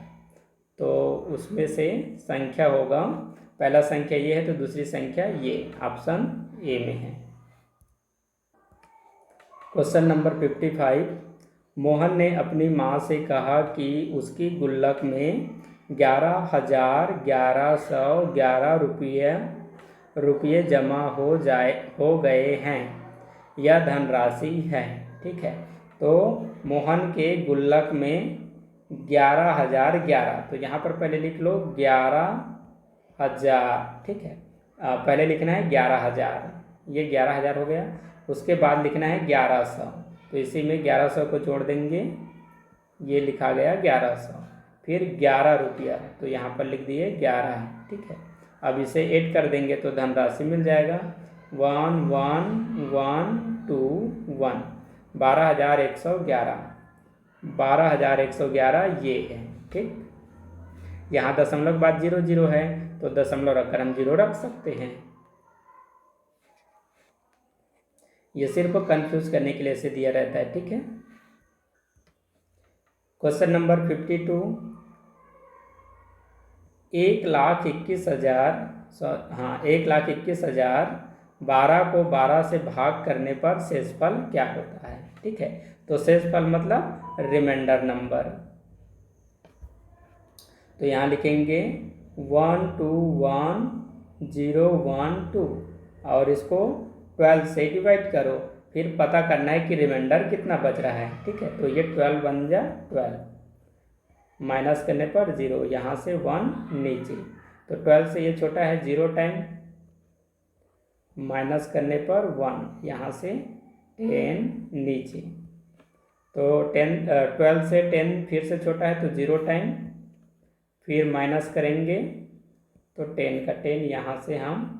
तो उसमें से संख्या होगा, पहला संख्या ये है तो दूसरी संख्या ये, ऑप्शन ए में है। Question number 55। मोहन ने अपनी माँ से कहा कि उसकी गुल्लक में 11,1111 रुपये जमा हो गए हैं। यह धनराशि है। ठीक है, तो मोहन के गुल्लक में 11,011, तो यहाँ पर पहले लिख लो 11,000। ठीक है, पहले लिखना है 11,000, ये 11,000 हो गया। उसके बाद लिखना है 1100, तो इसी में 1100 को जोड़ देंगे, ये लिखा गया 1100। फिर 11 रुपया, तो यहाँ पर लिख दिए 11। ठीक है, अब इसे ऐड कर देंगे तो धनराशि मिल जाएगा 11,121, 12,111, 12,111 ये है। ठीक, यहाँ दशमलव के बाद 00 है, तो दशमलव रखकर हम 0 रख सकते हैं। ये सिर्फ कंफ्यूज करने के लिए इसे दिया रहता है। ठीक है, क्वेश्चन नंबर 52। 1,21,000 12 को 12 से भाग करने पर शेषफल क्या होता है। ठीक है, तो शेषफल मतलब रिमाइंडर नंबर, तो यहाँ लिखेंगे 121012 और इसको 12 से डिवाइड करो, फिर पता करना है कि रिमाइंडर कितना बच रहा है। ठीक है, तो ये 12 बन जा 12, माइनस करने पर 0, यहाँ से 1 नीचे, तो 12 से ये छोटा है 0 टाइम, माइनस करने पर 1, यहाँ से 10 नीचे, तो 12 से 10 फिर से छोटा है तो 0 टाइम, फिर माइनस करेंगे तो 10 का 10, यहाँ से हम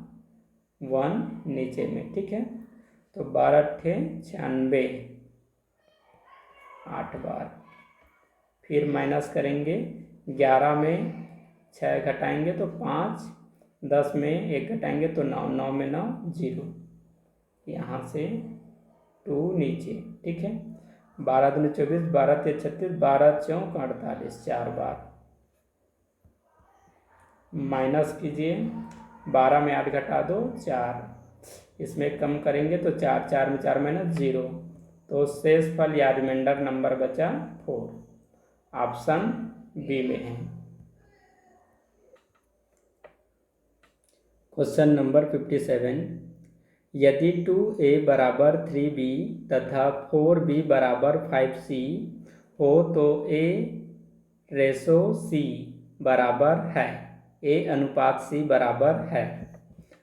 1 नीचे में। ठीक है, तो 12 × 96, 8 बार, फिर माइनस करेंगे, 11 में 6 घटाएंगे तो 5, 10 में 1 घटाएंगे तो 9, 9 में 9 0, यहाँ से 2 नीचे। ठीक है, 12 दूनी 24, 12 × 36, 12 × 4 = 48, 4 बार, माइनस कीजिए, 12 में 8 घटा दो 4, इसमें कम करेंगे तो 4, 4 में 4 माइनस 0, तो शेषफल या रिमाइंडर नंबर बचा 4, ऑप्शन बी में है। Question number 57। यदि 2a = 3b तथा 4b = 5c हो तो a/c बराबर है, a/c बराबर है।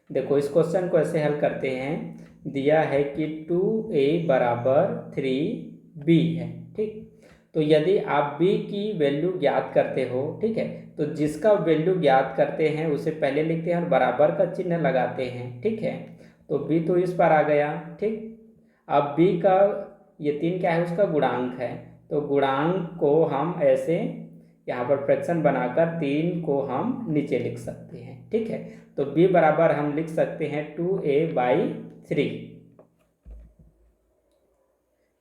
देखो इस क्वेश्चन को ऐसे हल करते हैं, दिया है कि 2a = 3b है। ठीक, तो यदि आप b की वैल्यू ज्ञात करते हो, ठीक है, तो जिसका वैल्यू ज्ञात करते हैं उसे पहले लिखते हैं और बराबर का चिन्ह लगाते हैं। ठीक है, तो b तो इस पर आ गया। ठीक, अब b का ये 3 क्या है, उसका गुणांक है, तो गुणांक को हम ऐसे यहाँ पर फ्रैक्शन बनाकर 3 को हम नीचे लिख सकते हैं। ठीक है, तो b बराबर हम लिख सकते हैं 2a/3।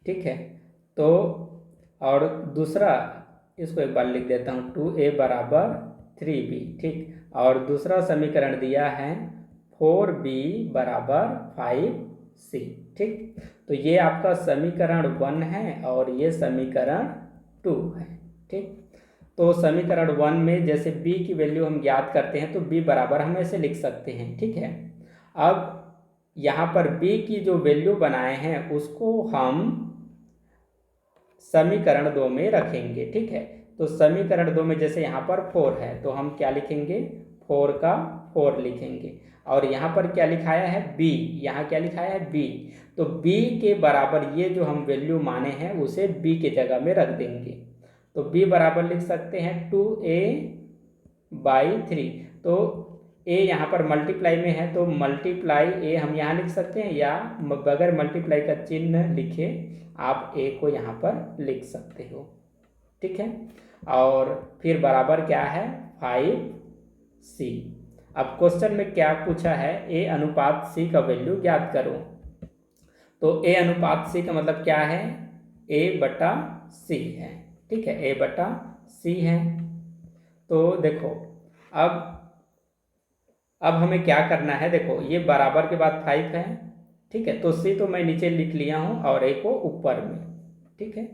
ठीक है, तो और दूसरा इसको एक बार लिख देता हूँ, 2a = 3b। ठीक, और दूसरा समीकरण दिया है 4b = 5c। ठीक, तो ये आपका समीकरण 1 है और ये समीकरण 2 है। ठीक, तो समीकरण 1 में जैसे b की वैल्यू हम ज्ञात करते हैं तो b बराबर हम ऐसे लिख सकते हैं। ठीक है, अब यहाँ पर b की जो वैल्यू बनाए हैं उसको हम समीकरण 2 में रखेंगे। ठीक है, तो समीकरण 2 में जैसे यहाँ पर 4 है तो हम क्या लिखेंगे, 4 का 4 लिखेंगे, और यहाँ पर क्या लिखाया है b, यहाँ क्या लिखाया है b, तो b के बराबर ये जो हम वैल्यू माने हैं उसे b के जगह में रख देंगे, तो b बराबर लिख सकते हैं 2a/3, तो a यहाँ पर मल्टीप्लाई में है तो मल्टीप्लाई a हम यहाँ लिख सकते हैं, या बगैर मल्टीप्लाई का चिन्ह लिखे आप a को यहाँ पर लिख सकते हो। ठीक है, और फिर बराबर क्या है 5c। अब क्वेश्चन में क्या पूछा है, a/c का वैल्यू ज्ञात करो, तो a/c का मतलब क्या है, a/c है। ठीक है, a/c है, तो देखो अब हमें क्या करना है, देखो ये बराबर के बाद 5 है, ठीक है। तो सी तो मैं नीचे लिख लिया हूँ और ए को ऊपर में, ठीक है।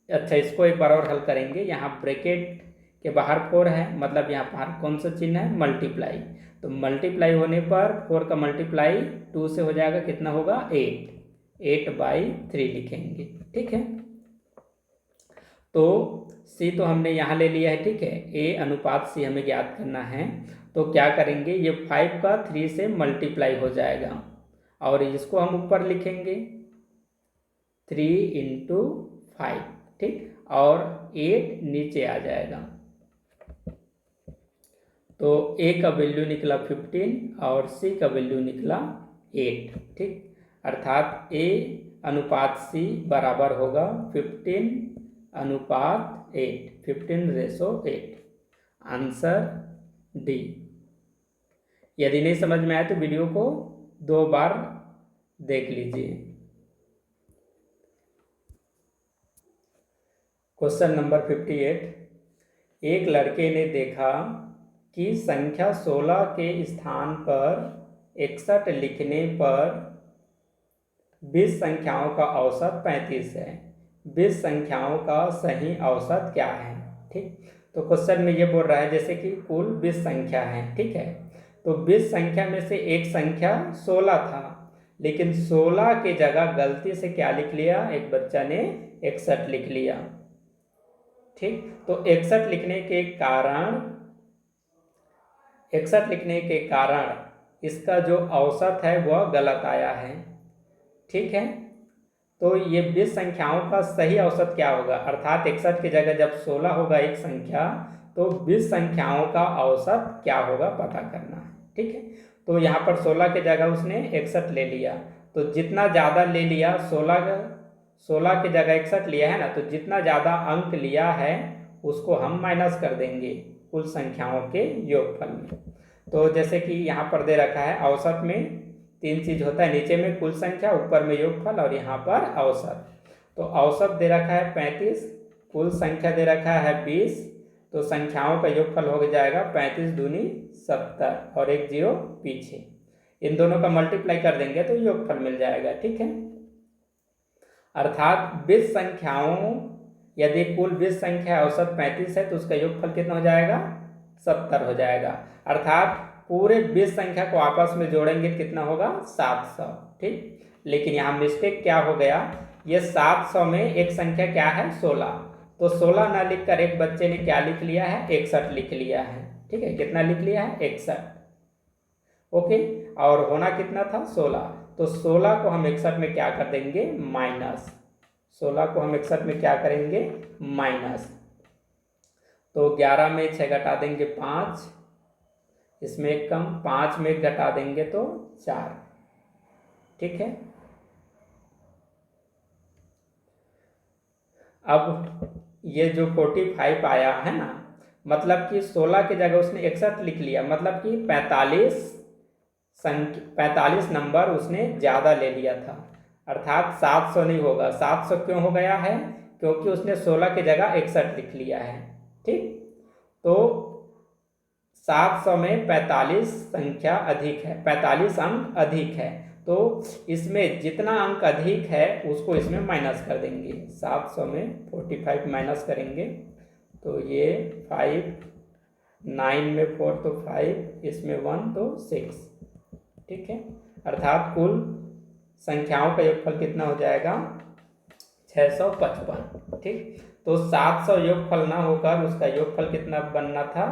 अच्छा, इसको एक बार और हल करेंगे। यहाँ ब्रैकेट के बाहर 4 है, मतलब यहाँ बाहर कौन सा चिन्ह है, मल्टीप्लाई। तो मल्टीप्लाई होने पर 4 का मल्टीप्लाई 2 से हो जाएगा, कितना होगा 8/3 लिखेंगे, ठीक है। तो सी तो हमने यहाँ ले लिया है, ठीक है। ए अनुपात सी हमें ज्ञात करना है, तो क्या करेंगे, ये 5 का 3 से मल्टीप्लाई हो जाएगा और इसको हम ऊपर लिखेंगे 3 × 5, ठीक, और 8 नीचे आ जाएगा। तो ए का वैल्यू निकला 15 और सी का वैल्यू निकला 8, ठीक। अर्थात ए अनुपात सी बराबर होगा 15:8, 15:8। Answer D. यदि नहीं समझ में आए तो वीडियो को 2 बार देख लीजिए। Question number 58। एक लड़के ने देखा कि संख्या 16 के स्थान पर 61 लिखने पर 20 संख्याओं का औसत 35 है। 20 संख्याओं का सही औसत क्या है, ठीक। तो क्वेश्चन में ये बोल रहा है जैसे कि कुल 20 संख्या है, ठीक है। तो 20 संख्या में से एक संख्या 16 था, लेकिन 16 की जगह गलती से क्या लिख लिया, एक बच्चा ने 61 लिख लिया, ठीक। तो 61 लिखने के कारण इसका जो औसत है वह गलत आया है, ठीक है। तो ये 20 संख्याओं का सही औसत क्या होगा, अर्थात 61 की जगह जब 16 होगा एक संख्या, तो 20 संख्याओं का औसत क्या होगा पता करना है, ठीक है। तो यहाँ पर 16 की जगह उसने 61 ले लिया, तो जितना ज़्यादा ले लिया, 16 की जगह 61 लिया है ना, तो जितना ज़्यादा अंक लिया है उसको हम माइनस कर देंगे कुल संख्याओं के योगफल में। तो जैसे कि यहाँ पर दे रखा है औसत में 3 चीज होता है, नीचे में कुल संख्या, ऊपर में योगफल और यहाँ पर औसत। तो औसत दे रखा है 35, कुल संख्या दे रखा है 20, तो संख्याओं का योगफल हो जाएगा 35 दूनी 70 और एक 0 पीछे। इन दोनों का मल्टीप्लाई कर देंगे तो योगफल मिल जाएगा, ठीक है। अर्थात 20 संख्याओं, यदि कुल 20 संख्या औसत 35 है तो उसका योगफल कितना हो जाएगा, 70 हो जाएगा। अर्थात पूरे 20 संख्या को आपस में जोड़ेंगे कितना होगा, 700, ठीक। लेकिन यहाँ मिस्टेक क्या हो गया, ये 700 में एक संख्या क्या है, 16, तो 16 ना लिखकर एक बच्चे ने क्या लिख लिया है, 61 लिख लिया है, ठीक है। कितना लिख लिया है, 61, ओके। और होना कितना था, 16, तो 16 को हम 61 में क्या कर देंगे, माइनस। 16 को हम 61 में क्या करेंगे, माइनस। तो 11 में 6 घटा देंगे 5, इसमें एक कम, 5 में घटा देंगे तो 4, ठीक है। अब ये जो 45 आया है ना, मतलब कि 16 की जगह उसने 61 लिख लिया, मतलब कि 45 नंबर उसने ज़्यादा ले लिया था। अर्थात 700 नहीं होगा। 700 क्यों हो गया है, क्योंकि उसने 16 की जगह 61 लिख लिया है, ठीक। तो 700 में 45 संख्या अधिक है, 45 अंक अधिक है, तो इसमें जितना अंक अधिक है उसको इसमें माइनस कर देंगे। 700 में 45 माइनस करेंगे तो ये 5, 9 में 4 तो 5, इसमें 1 तो 6, ठीक है। अर्थात कुल संख्याओं का योगफल कितना हो जाएगा, 655, ठीक। तो 700 योगफल ना होकर उसका योगफल कितना बनना था,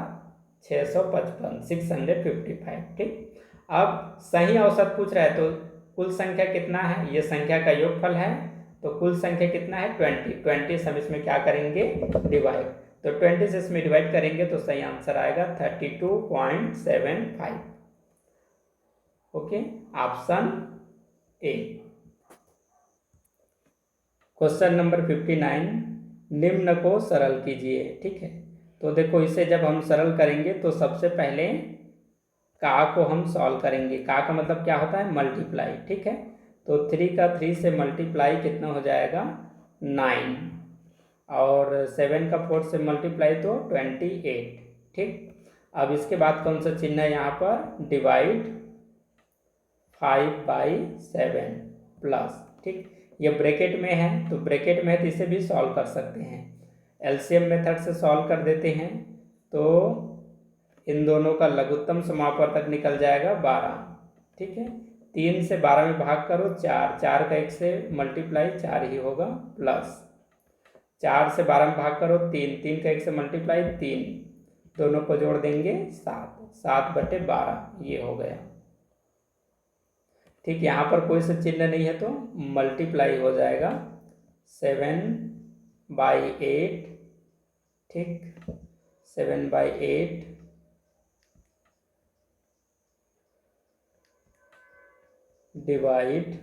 655, 655, ठीक। अब सही औसत पूछ रहा है तो कुल संख्या कितना है, ये संख्या का योगफल है, तो कुल संख्या कितना है, 20 हम इसमें क्या करेंगे, डिवाइड। तो 20 से इसमें डिवाइड करेंगे तो सही आंसर आएगा 32.75, okay, option A. Question number 59, निम्न को सरल कीजिए, ठीक है। तो देखो इसे जब हम सरल करेंगे तो सबसे पहले का को हम सॉल्व करेंगे। का का मतलब क्या होता है, मल्टीप्लाई, ठीक है। तो 3 का 3 से मल्टीप्लाई कितना हो जाएगा, 9, और 7 का 4 से मल्टीप्लाई तो 28, ठीक। अब इसके बाद कौन सा चिन्ह है यहाँ पर, डिवाइड। 5/7 प्लस, ठीक, ये ब्रैकेट में है तो ब्रैकेट में है तो इसे भी सॉल्व कर सकते हैं। एलसीएम मेथड से सॉल्व कर देते हैं तो इन दोनों का लघुत्तम समापवर्तक निकल जाएगा 12, ठीक है। 3 से 12 में भाग करो 4, 4 का 1 से मल्टीप्लाई 4 ही होगा, प्लस 4 से 12 में भाग करो 3, 3 का 1 से मल्टीप्लाई 3, दोनों को जोड़ देंगे 7, 7/12 ये हो गया, ठीक। यहाँ पर कोई सा चिन्ह नहीं है तो मल्टीप्लाई हो जाएगा 7/8, ठीक, 7/8 डिवाइड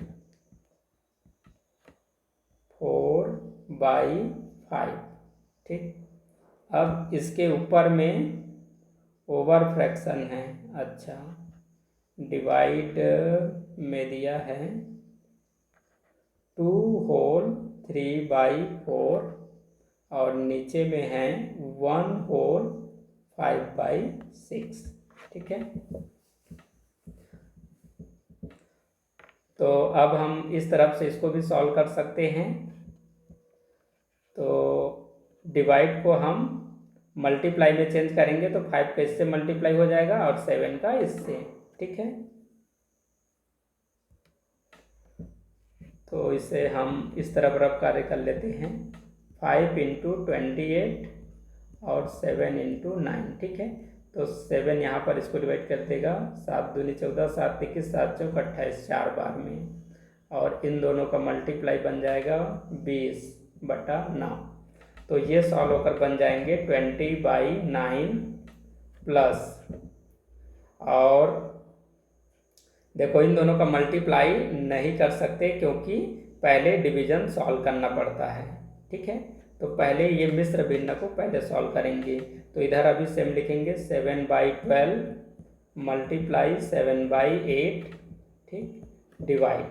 4/5, ठीक। अब इसके ऊपर में ओवर फ्रैक्शन है, अच्छा, डिवाइड में दिया है 2 होल 3/4 और नीचे में है 1 होल 5/6, ठीक है। तो अब हम इस तरफ से इसको भी सॉल्व कर सकते हैं। तो डिवाइड को हम मल्टीप्लाई में चेंज करेंगे तो 5 का इससे मल्टीप्लाई हो जाएगा और 7 का इससे, ठीक है। तो इसे हम इस तरफ रफ कार्य कर लेते हैं, 5 × 28 और 7 × 9, ठीक है। तो 7 यहाँ पर इसको डिवाइड कर देगा, 7 दूनी 14, 7 21, 7 चौक 28, 4 बार में, और इन दोनों का मल्टीप्लाई बन जाएगा 20/9। तो ये सॉल्व होकर बन जाएंगे 20/9 प्लस, और देखो इन दोनों का मल्टीप्लाई नहीं कर सकते क्योंकि पहले डिवीजन सॉल्व करना पड़ता है, ठीक है। तो पहले ये मिश्र भिन्न को पहले सॉल्व करेंगे, तो इधर अभी सेम लिखेंगे 7/12 मल्टीप्लाई 7/8, ठीक, डिवाइड,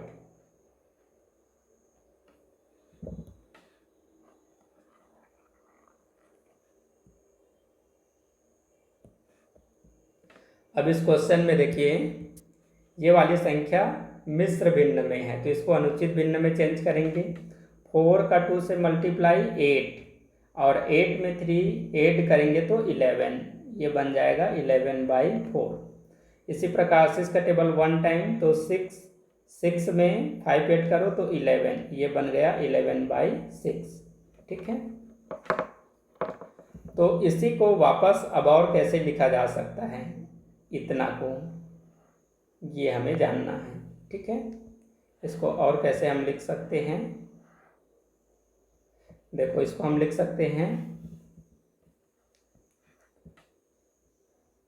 अब इस क्वेश्चन में देखिए ये वाली संख्या मिश्र भिन्न में है तो इसको अनुचित भिन्न में चेंज करेंगे। 4 का 2 से मल्टीप्लाई 8 और 8 में 3 ऐड करेंगे तो 11, ये बन जाएगा 11/4। इसी प्रकार से इसका टेबल 1 टाइम तो 6 में 5 ऐड करो तो 11, ये बन गया 11/6, ठीक है। तो इसी को वापस अब और कैसे लिखा जा सकता है, इतना को ये हमें जानना है, ठीक है। इसको और कैसे हम लिख सकते हैं, देखो इसको हम लिख सकते हैं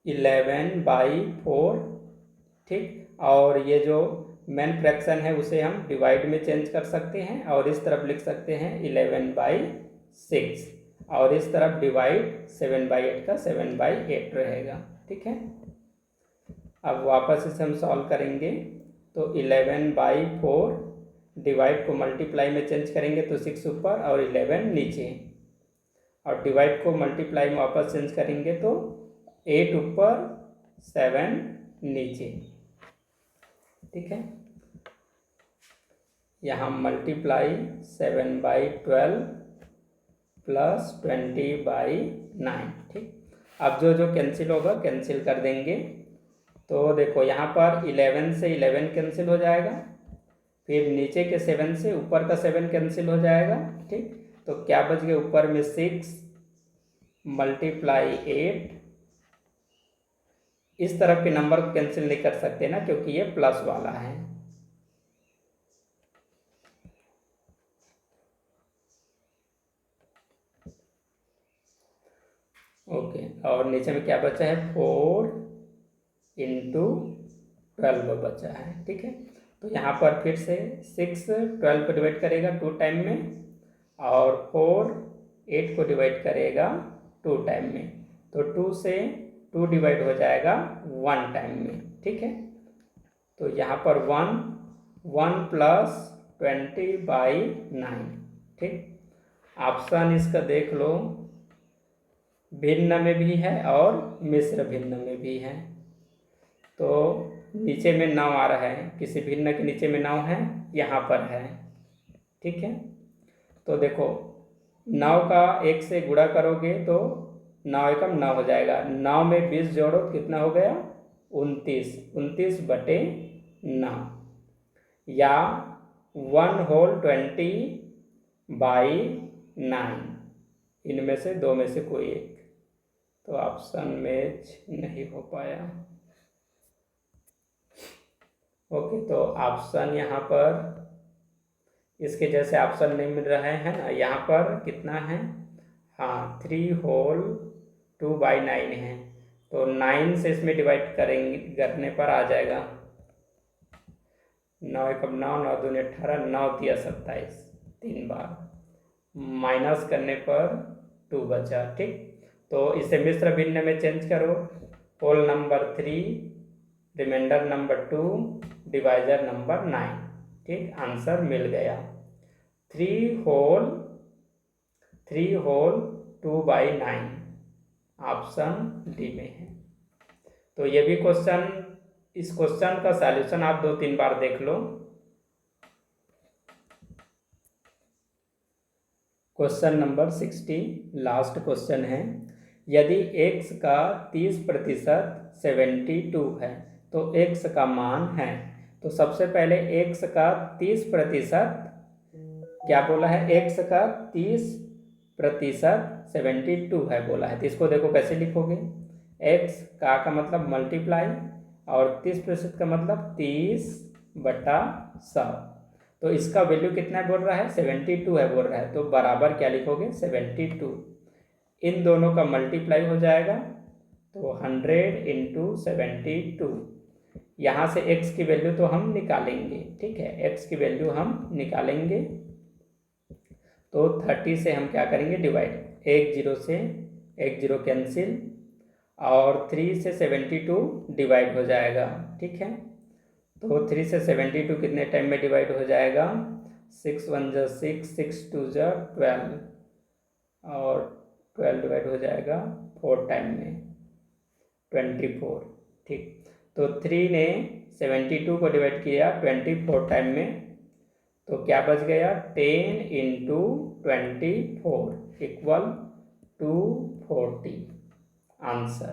11/4, ठीक, और ये जो मेन फ्रैक्शन है उसे हम डिवाइड में चेंज कर सकते हैं और इस तरफ लिख सकते हैं 11/6 और इस तरफ डिवाइड 7/8 का 7/8 रहेगा, ठीक है। अब वापस इसे हम सॉल्व करेंगे तो 11/4 डिवाइड को मल्टीप्लाई में चेंज करेंगे तो 6 ऊपर और 11 नीचे, और डिवाइड को मल्टीप्लाई में वापस चेंज करेंगे तो 8 ऊपर 7 नीचे, ठीक है। यहाँ मल्टीप्लाई 7/12 प्लस 20/9, ठीक। अब जो कैंसिल होगा कैंसिल कर देंगे, तो देखो यहाँ पर 11 से 11 कैंसिल हो जाएगा, फिर नीचे के 7 से ऊपर का 7 कैंसिल हो जाएगा, ठीक। तो क्या बच गया, ऊपर में 6 मल्टीप्लाई 8, इस तरफ के नंबर को कैंसिल नहीं कर सकते ना क्योंकि ये प्लस वाला है, ओके। और नीचे में क्या बचा है, 4 × 12 बचा है, ठीक है। तो यहाँ पर फिर से 6 12 को डिवाइड करेगा 2 टाइम में और 4 8 को डिवाइड करेगा 2 टाइम में, तो 2 से 2 डिवाइड हो जाएगा 1 टाइम में, ठीक है। तो यहाँ पर 1 प्लस 20/9, ठीक। ऑप्शन इसका देख लो, भिन्न में भी है और मिश्र भिन्न में भी है। तो नीचे में 9 आ रहा है, किसी भिन्न के नीचे में 9 है, यहाँ पर है। ठीक है, तो देखो 9 का 1 से गुणा करोगे तो 9 एकम 9 हो जाएगा। 9 में 20 जोड़ो तो कितना हो गया? 29। 29/9 या 1/20/9, इनमें से दो में से कोई एक। तो ऑप्शन मैच नहीं हो पाया। ओके, तो ऑप्शन यहाँ पर इसके जैसे ऑप्शन नहीं मिल रहे हैं ना, यहाँ पर कितना है? हाँ, 3/2/9 है, तो 9 से इसमें डिवाइड करेंगे, करने पर आ जाएगा 9 एकम 9, 9 दूनी 18, 9 तिया 27, 3 बार माइनस करने पर 2 बचा। ठीक, तो इसे मिश्र भिन्न में चेंज करो। Whole number 3, remainder number 2, divisor number 9। ठीक, आंसर मिल गया 3/2/9, ऑप्शन डी में है। तो ये भी क्वेश्चन, इस क्वेश्चन का सॉल्यूशन आप 2-3 बार देख लो। क्वेश्चन नंबर 60 लास्ट क्वेश्चन है। यदि x का 30% 72 है तो x का मान है। तो सबसे पहले x का 30% क्या बोला है? x का 30% 72 है बोला है। तो इसको देखो कैसे लिखोगे? x का मतलब मल्टीप्लाई और 30% का मतलब 30/100। तो इसका वैल्यू कितना बोल रहा है? 72 है बोल रहा है, तो बराबर क्या लिखोगे? 72। इन दोनों का मल्टीप्लाई हो जाएगा तो 100 × 72। यहाँ से x की वैल्यू तो हम निकालेंगे। ठीक है, x की वैल्यू हम निकालेंगे तो 30 से हम क्या करेंगे? डिवाइड, 1 0 से 1 0 कैंसिल और 3 से 72 डिवाइड हो जाएगा। ठीक है, तो 3 से 72 कितने टाइम में डिवाइड हो जाएगा? 6 1 जा 6, 6 2 जा 12 और 12 डिवाइड हो जाएगा 4 टाइम में 24। ठीक, तो 3 ने 72 को डिवाइड किया 24 टाइम में, तो क्या बच गया? 10 × 24 = 240 आंसर।